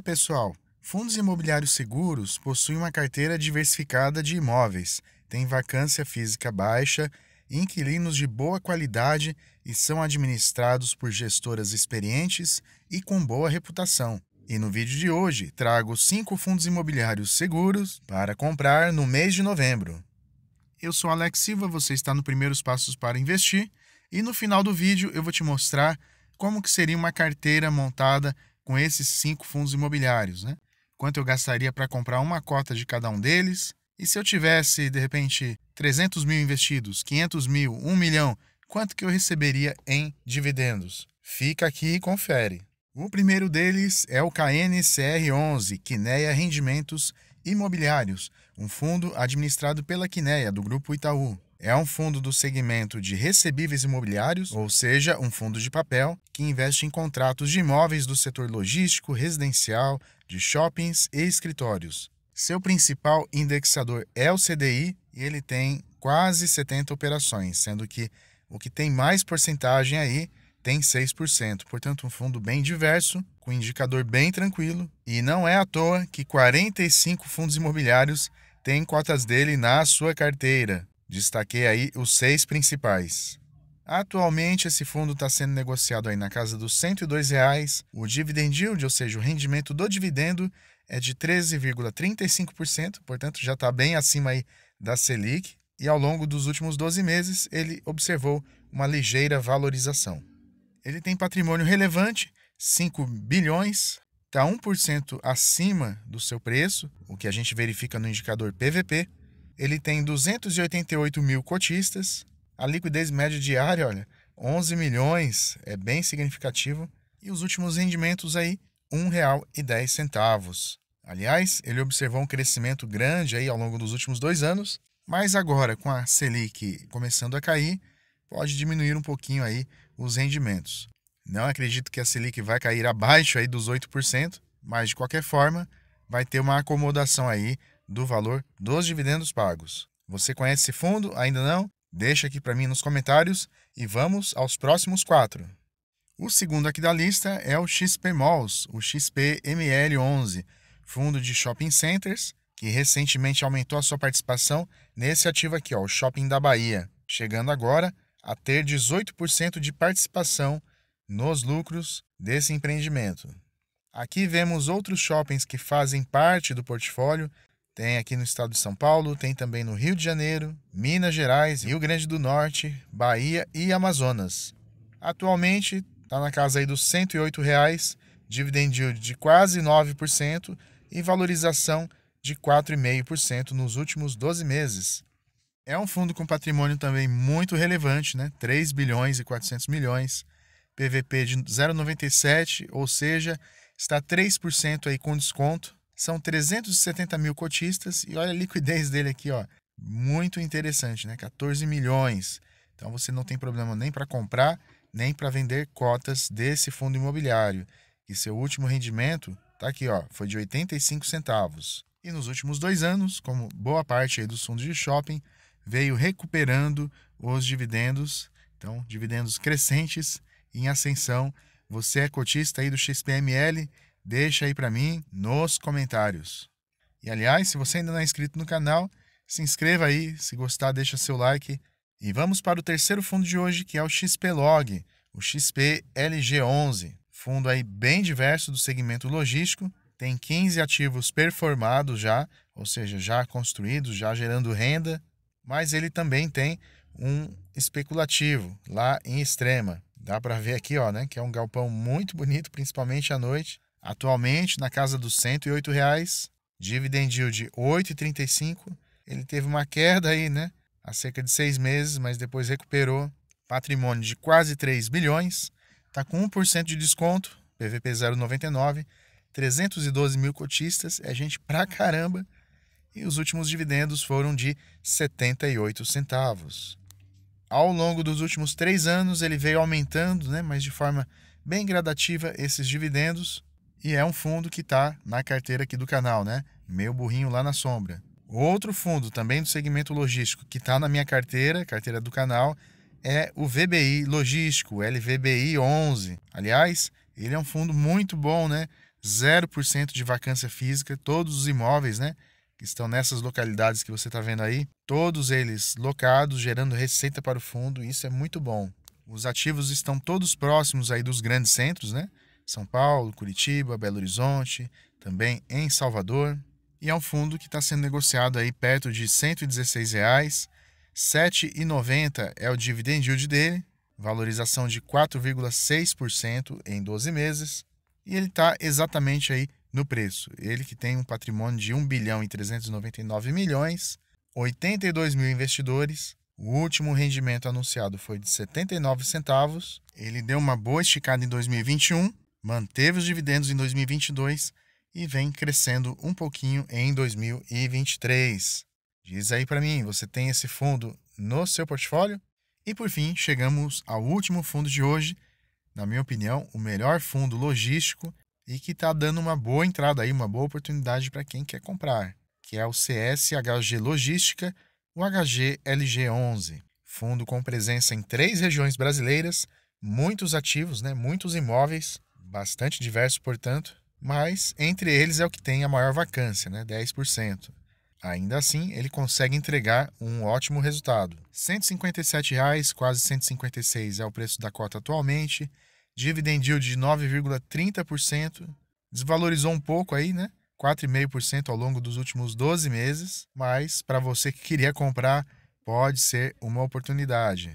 Pessoal, fundos imobiliários seguros possuem uma carteira diversificada de imóveis, têm vacância física baixa, inquilinos de boa qualidade e são administrados por gestoras experientes e com boa reputação. E no vídeo de hoje trago 5 fundos imobiliários seguros para comprar no mês de novembro. Eu sou Alex Silva, você está no Primeiros Passos para Investir e no final do vídeo eu vou te mostrar como que seria uma carteira montada com esses 5 fundos imobiliários, né? Quanto eu gastaria para comprar uma cota de cada um deles e se eu tivesse, de repente, 300 mil investidos, 500 mil, 1 milhão, quanto que eu receberia em dividendos? Fica aqui e confere. O primeiro deles é o KNCR11, Quineia Rendimentos Imobiliários, um fundo administrado pela Quineia, do Grupo Itaú. É um fundo do segmento de recebíveis imobiliários, ou seja, um fundo de papel, que investe em contratos de imóveis do setor logístico, residencial, de shoppings e escritórios. Seu principal indexador é o CDI e ele tem quase 70 operações, sendo que o que tem mais porcentagem aí tem 6%. Portanto, um fundo bem diverso, com indicador bem tranquilo. E não é à toa que 45 fundos imobiliários têm cotas dele na sua carteira. Destaquei aí os 6 principais. Atualmente, esse fundo está sendo negociado aí na casa dos R$ 102. O dividend yield, ou seja, o rendimento do dividendo, é de 13,35%, portanto já está bem acima aí da Selic. E ao longo dos últimos 12 meses, ele observou uma ligeira valorização. Ele tem patrimônio relevante, 5 bilhões, está 1% acima do seu preço, o que a gente verifica no indicador PVP. Ele tem 288 mil cotistas, a liquidez média diária, olha, 11 milhões, é bem significativo. E os últimos rendimentos aí, R$ 1,10. Aliás, ele observou um crescimento grande aí ao longo dos últimos 2 anos, mas agora com a Selic começando a cair, pode diminuir um pouquinho aí os rendimentos. Não acredito que a Selic vai cair abaixo aí dos 8%, mas de qualquer forma vai ter uma acomodação aí do valor dos dividendos pagos. Você conhece esse fundo? Ainda não? Deixa aqui para mim nos comentários e vamos aos próximos 4. O segundo aqui da lista é o XP Malls, o XPML11, fundo de shopping centers, que recentemente aumentou a sua participação nesse ativo aqui, ó, o Shopping da Bahia, chegando agora a ter 18% de participação nos lucros desse empreendimento. Aqui vemos outros shoppings que fazem parte do portfólio. Tem aqui no estado de São Paulo, tem também no Rio de Janeiro, Minas Gerais, Rio Grande do Norte, Bahia e Amazonas. Atualmente está na casa aí dos R$ 108, dividend yield de quase 9% e valorização de 4,5% nos últimos 12 meses. É um fundo com patrimônio também muito relevante, né? 3 bilhões e 400 milhões, PVP de 0,97, ou seja, está 3% aí com desconto. São 370 mil cotistas e olha a liquidez dele aqui, ó, muito interessante, né? 14 milhões. Então você não tem problema nem para comprar, nem para vender cotas desse fundo imobiliário. E seu último rendimento tá aqui, ó, foi de 85 centavos. E nos últimos 2 anos, como boa parte aí dos fundos de shopping, veio recuperando os dividendos, então dividendos crescentes em ascensão. Você é cotista aí do XPML? Deixa aí para mim nos comentários. E aliás, se você ainda não é inscrito no canal, se inscreva aí, se gostar deixa seu like. E vamos para o terceiro fundo de hoje, que é o XPlog, o XPLG11, fundo aí bem diverso do segmento logístico, tem 15 ativos performados já, ou seja, já construídos, já gerando renda, mas ele também tem um especulativo lá em Extrema. Dá para ver aqui, ó, né, que é um galpão muito bonito, principalmente à noite. Atualmente na casa dos R$ 108, dividend yield de 8,35. Ele teve uma queda aí, né, há cerca de 6 meses, mas depois recuperou. Patrimônio de quase 3 bilhões, está com 1% de desconto, PVP 0,99, 312 mil cotistas, é gente pra caramba. E os últimos dividendos foram de 78 centavos. Ao longo dos últimos 3 anos, ele veio aumentando, né, mas de forma bem gradativa, esses dividendos. E é um fundo que está na carteira aqui do canal, né? Meu burrinho lá na sombra. Outro fundo, também do segmento logístico, que está na minha carteira do canal, é o VBI Logístico, o LVBI 11. Aliás, ele é um fundo muito bom, né? 0% de vacância física, todos os imóveis, né, que estão nessas localidades que você está vendo aí, todos eles locados, gerando receita para o fundo, isso é muito bom. Os ativos estão todos próximos aí dos grandes centros, né? São Paulo, Curitiba, Belo Horizonte, também em Salvador. E é um fundo que está sendo negociado aí perto de R$ 116, R$ 7,90 é o dividend yield dele, valorização de 4,6% em 12 meses. E ele está exatamente aí no preço. Ele que tem um patrimônio de 1 bilhão e 399 milhões, 82 mil investidores. O último rendimento anunciado foi de 79 centavos. Ele deu uma boa esticada em 2021, manteve os dividendos em 2022 e vem crescendo um pouquinho em 2023. Diz aí para mim, você tem esse fundo no seu portfólio? E por fim, chegamos ao último fundo de hoje, na minha opinião, o melhor fundo logístico e que está dando uma boa entrada aí, uma boa oportunidade para quem quer comprar, que é o CSHG Logística, o HGLG11. Fundo com presença em 3 regiões brasileiras, muitos ativos, né, muitos imóveis, bastante diverso, portanto, mas entre eles é o que tem a maior vacância, né, 10%. Ainda assim, ele consegue entregar um ótimo resultado. R$ 157,00, quase 156 é o preço da cota atualmente. Dividend yield de 9,30%. Desvalorizou um pouco aí, né? 4,5% ao longo dos últimos 12 meses. Mas para você que queria comprar, pode ser uma oportunidade.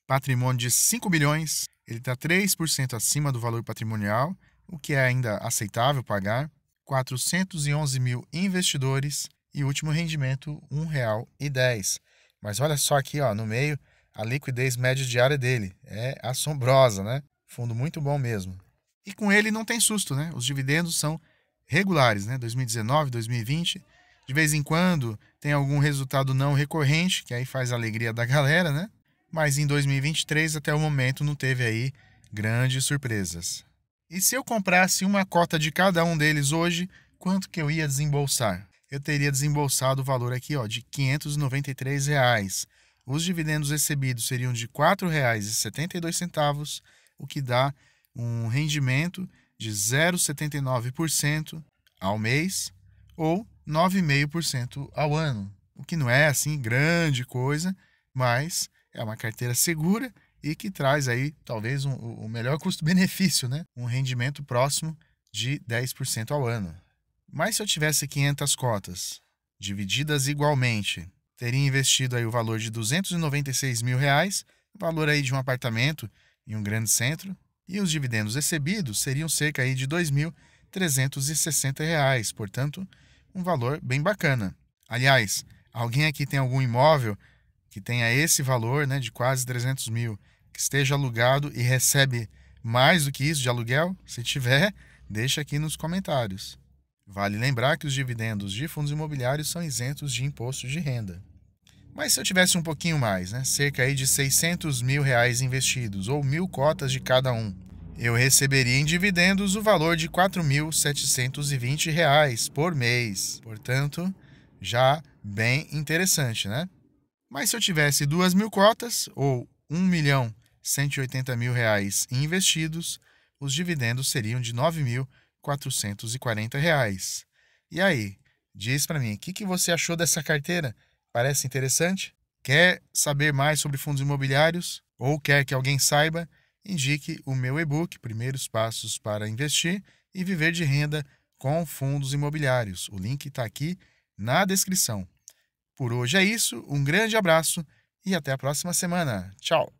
Patrimônio de 5 bilhões. Ele está 3% acima do valor patrimonial, o que é ainda aceitável pagar. 411 mil investidores. E o último rendimento, R$ 1,10. Mas olha só aqui, ó, no meio, a liquidez média diária dele. É assombrosa, né? Fundo muito bom mesmo. E com ele não tem susto, né? Os dividendos são regulares, né? 2019, 2020. De vez em quando tem algum resultado não recorrente, que aí faz a alegria da galera, né? Mas em 2023, até o momento, não teve aí grandes surpresas. E se eu comprasse uma cota de cada um deles hoje, quanto que eu ia desembolsar? Eu teria desembolsado o valor aqui, ó, de R$ 593. Os dividendos recebidos seriam de R$ 4,72, o que dá um rendimento de 0,79% ao mês ou 9,5% ao ano, o que não é assim grande coisa, mas é uma carteira segura e que traz aí talvez o melhor custo-benefício, né? Um rendimento próximo de 10% ao ano. Mas se eu tivesse 500 cotas, divididas igualmente, teria investido aí o valor de R$ 296 mil, valor aí de um apartamento em um grande centro, e os dividendos recebidos seriam cerca aí de R$ 2.360, portanto, um valor bem bacana. Aliás, alguém aqui tem algum imóvel que tenha esse valor, né, de quase 300 mil, que esteja alugado e recebe mais do que isso de aluguel? Se tiver, deixa aqui nos comentários. Vale lembrar que os dividendos de fundos imobiliários são isentos de imposto de renda. Mas se eu tivesse um pouquinho mais, né, cerca aí de R$ 600 mil investidos, ou 1.000 cotas de cada um, eu receberia em dividendos o valor de R$ 4.720 por mês. Portanto, já bem interessante, né? Mas se eu tivesse 2.000 cotas, ou R$ 1.180.000 investidos, os dividendos seriam de R$ 9.440. E aí, diz para mim, o que você achou dessa carteira? Parece interessante? Quer saber mais sobre fundos imobiliários? Ou quer que alguém saiba? Indique o meu e-book Primeiros Passos para Investir e Viver de Renda com Fundos Imobiliários. O link está aqui na descrição. Por hoje é isso, um grande abraço e até a próxima semana. Tchau!